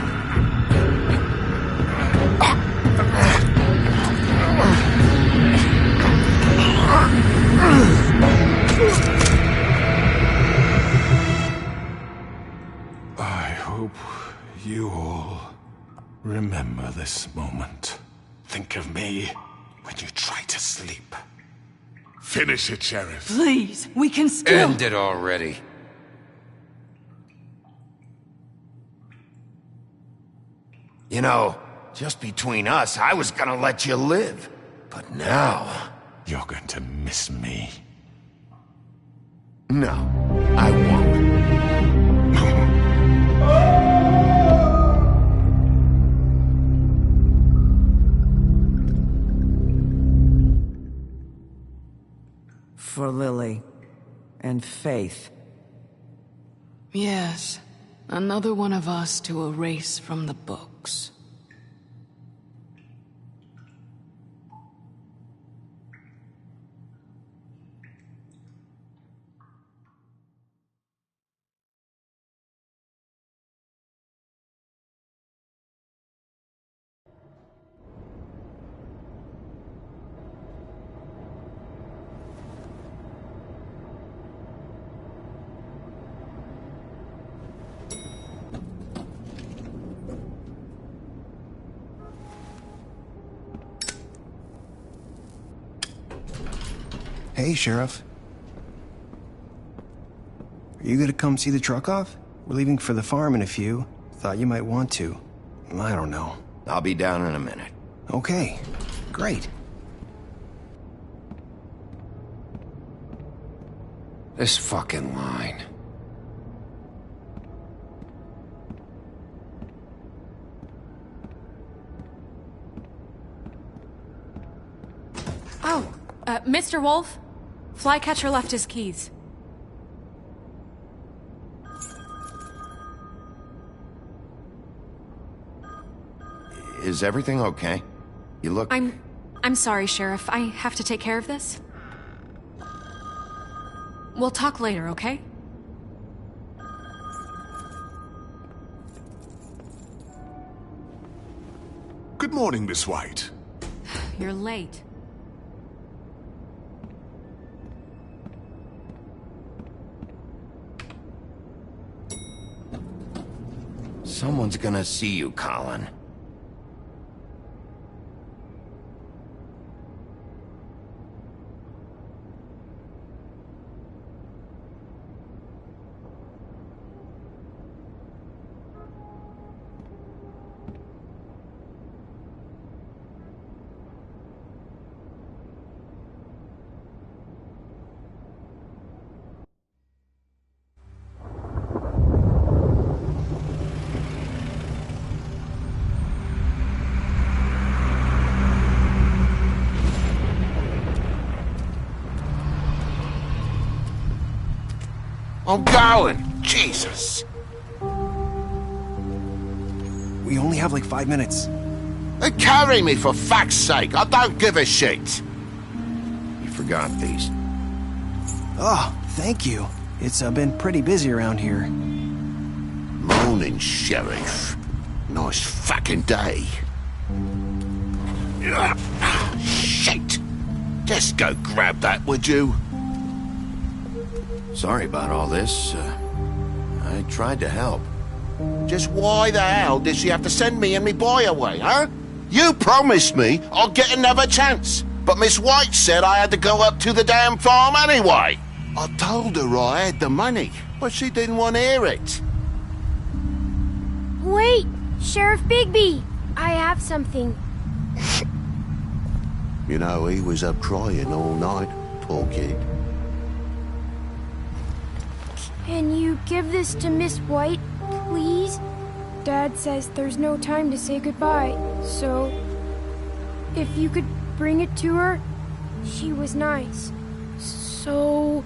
I hope you all remember this moment. Think of me when you try to sleep. Finish it, Sheriff. Please, we can still... End it already. You know, just between us, I was gonna let you live. But now... You're going to miss me. No, I won't. For Lily. And Faith. Yes. Another one of us to erase from the books. Hey, Sheriff. Are you gonna come see the truck off? We're leaving for the farm in a few. Thought you might want to. I don't know. I'll be down in a minute. Okay, great. This fucking line. Oh, Mr. Wolf? Flycatcher left his keys. Is everything okay? You look... I'm sorry, Sheriff. I have to take care of this. We'll talk later, okay? Good morning, Miss White. You're late. Someone's gonna see you, Colin. I'm going. Jesus. We only have like 5 minutes. Carry me for fuck's sake. I don't give a shit. You forgot these. Oh, thank you. It's been pretty busy around here. Morning, Sheriff. Nice fucking day. Shit. Just go grab that, would you? Sorry about all this. I tried to help. Just why the hell did she have to send me and me boy away, huh? You promised me I'd get another chance, but Miss White said I had to go up to the damn farm anyway. I told her I had the money, but she didn't want to hear it. Wait, Sheriff Bigby, I have something. You know, he was up crying all night, poor kid. Can you give this to Miss White, please? Dad says there's no time to say goodbye, so if you could bring it to her, she was nice. So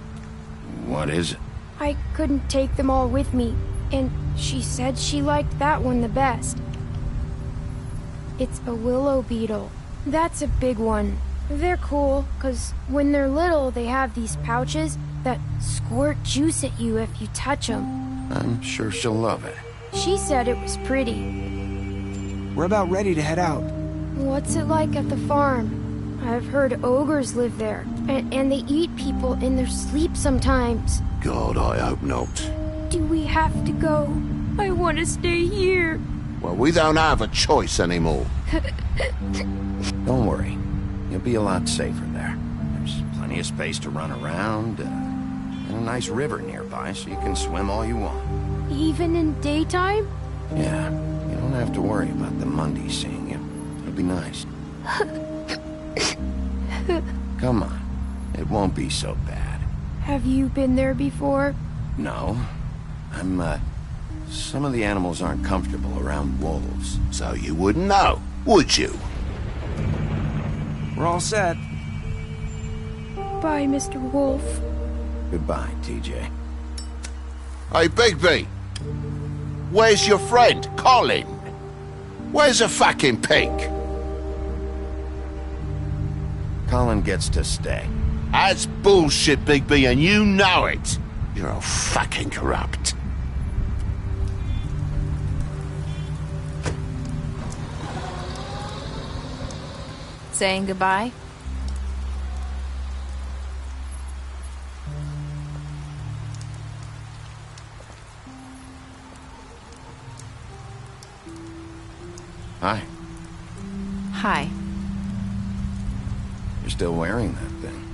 What is it? I couldn't take them all with me, and she said she liked that one the best. It's a willow beetle. That's a big one. They're cool, 'cause when they're little, they have these pouches that squirt juice at you if you touch them. I'm sure she'll love it. She said it was pretty. We're about ready to head out. What's it like at the farm? I've heard ogres live there, and they eat people in their sleep sometimes. God, I hope not. Do we have to go? I want to stay here. Well, we don't have a choice anymore. Don't worry. You'll be a lot safer there. There's plenty of space to run around, and a nice river nearby so you can swim all you want. Even in daytime? Yeah, you don't have to worry about the Mundy seeing you. It'll be nice. Come on. It won't be so bad. Have you been there before? No. Some of the animals aren't comfortable around wolves. So you wouldn't know, would you? We're all set. Bye, Mr. Wolf. Goodbye, TJ. Hey, Bigby. Where's your friend, Colin? Where's the fucking pig? Colin gets to stay. That's bullshit, Bigby, and you know it. You're all fucking corrupt. Saying goodbye? Hi. Hi. You're still wearing that thing.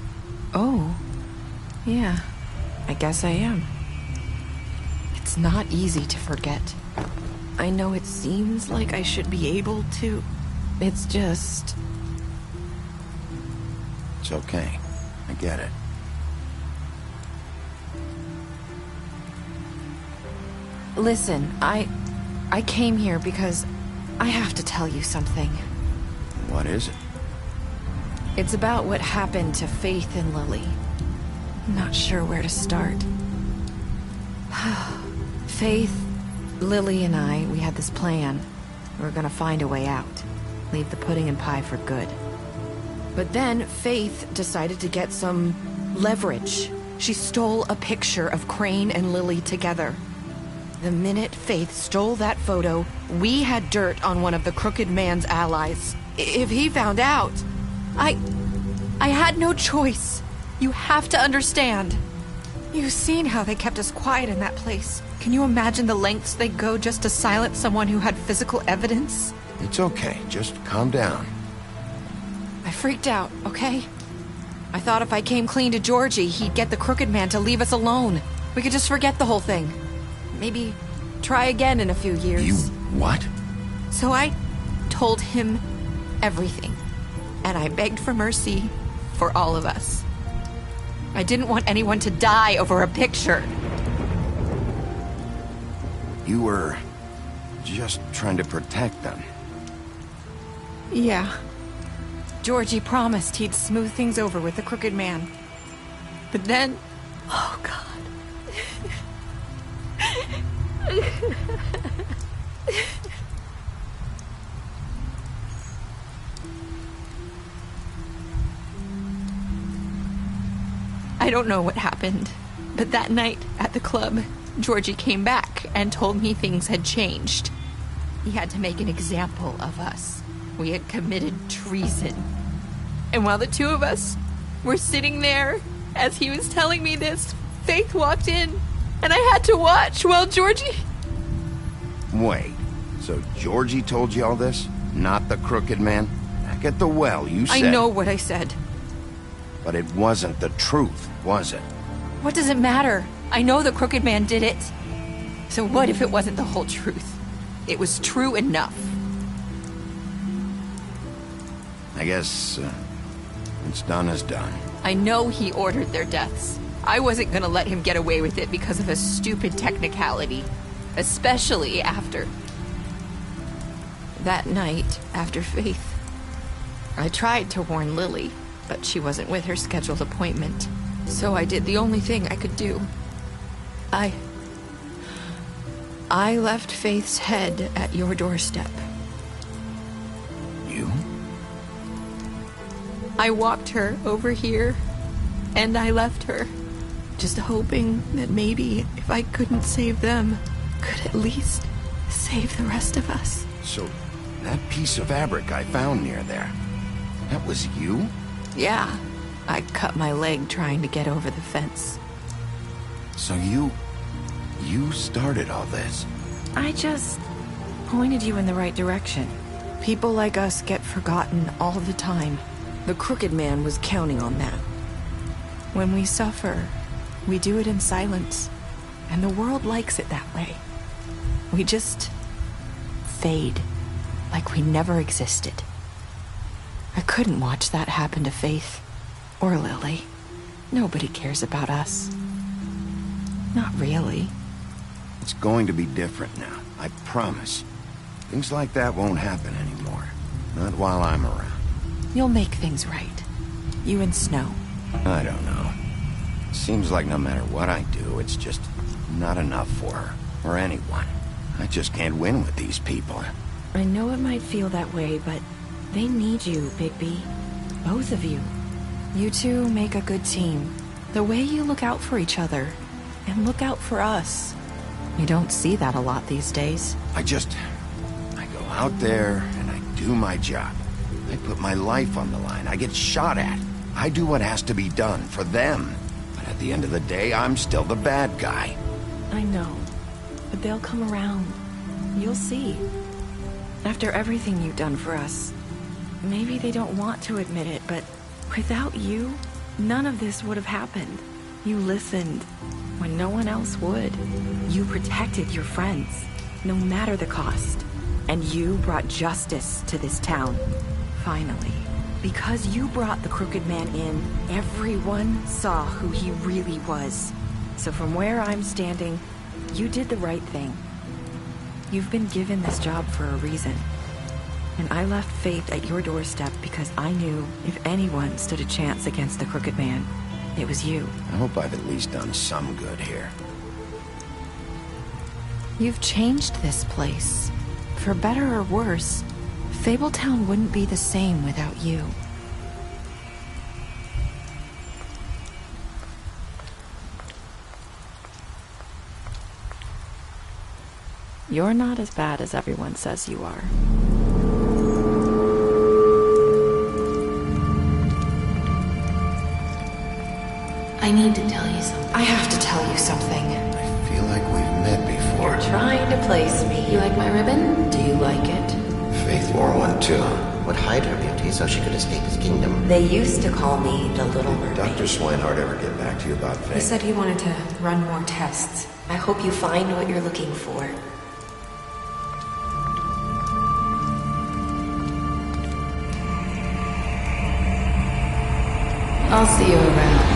Oh. Yeah. I guess I am. It's not easy to forget. I know it seems like I should be able to. It's just... It's okay. I get it. Listen, I came here because I have to tell you something. What is it? It's about what happened to Faith and Lily. I'm not sure where to start. Faith, Lily, and I, we had this plan. We were gonna find a way out. Leave the pudding and pie for good. But then Faith decided to get some leverage. She stole a picture of Crane and Lily together. The minute Faith stole that photo, we had dirt on one of the Crooked Man's allies. If he found out, I had no choice. You have to understand. You've seen how they kept us quiet in that place. Can you imagine the lengths they go just to silence someone who had physical evidence? It's okay. Just calm down. I freaked out, okay? I thought if I came clean to Georgie, he'd get the Crooked Man to leave us alone. We could just forget the whole thing. Maybe try again in a few years. You what? So I told him everything. And I begged for mercy for all of us. I didn't want anyone to die over a picture. You were just trying to protect them. Yeah. Georgie promised he'd smooth things over with the Crooked Man. But then... Oh, God. I don't know what happened, but that night at the club, Georgie came back and told me things had changed. He had to make an example of us. We had committed treason. And while the two of us were sitting there, as he was telling me this, Faith walked in, and I had to watch while Georgie... Wait, so Georgie told you all this? Not the crooked man? Back at the well, you said... I know what I said. But it wasn't the truth, was it? What does it matter? I know the crooked man did it. So what if it wasn't the whole truth? It was true enough. I guess, what's done is done. I know he ordered their deaths. I wasn't gonna let him get away with it because of a stupid technicality. Especially after... that night, after Faith. I tried to warn Lily, but she wasn't with her scheduled appointment. So I did the only thing I could do. I left Faith's head at your doorstep. You? I walked her over here, and I left her, just hoping that maybe if I couldn't save them, could at least save the rest of us. So, that piece of fabric I found near there, that was you? Yeah, I cut my leg trying to get over the fence. So you started all this? I just pointed you in the right direction. People like us get forgotten all the time. The crooked man was counting on that. When we suffer, we do it in silence, and the world likes it that way. We just fade, like we never existed. I couldn't watch that happen to Faith, or Lily. Nobody cares about us. Not really. It's going to be different now, I promise. Things like that won't happen anymore. Not while I'm around. You'll make things right. You and Snow. I don't know. Seems like no matter what I do, it's just not enough for her, or anyone. I just can't win with these people. I know it might feel that way, but they need you, Bigby. Both of you. You two make a good team. The way you look out for each other, and look out for us. You don't see that a lot these days. I go out there and I do my job. I put my life on the line. I get shot at. I do what has to be done for them. But at the end of the day, I'm still the bad guy. I know, but they'll come around. You'll see. After everything you've done for us, maybe they don't want to admit it, but without you, none of this would have happened. You listened when no one else would. You protected your friends, no matter the cost. And you brought justice to this town. Finally. Because you brought the crooked man in, everyone saw who he really was. So from where I'm standing, you did the right thing. You've been given this job for a reason. And I left Faith at your doorstep because I knew if anyone stood a chance against the crooked man, it was you. I hope I've at least done some good here. You've changed this place. For better or worse, Fabletown wouldn't be the same without you. You're not as bad as everyone says you are. I need to tell you something. I have to tell you something. I feel like we've met before. You're trying to place me. You like my ribbon? Do you like it? Faith wore one too. Would hide her beauty so she could escape his kingdom. They used to call me the Little Mermaid. Dr. Swinehart ever get back to you about Faith? He said he wanted to run more tests. I hope you find what you're looking for. I'll see you around.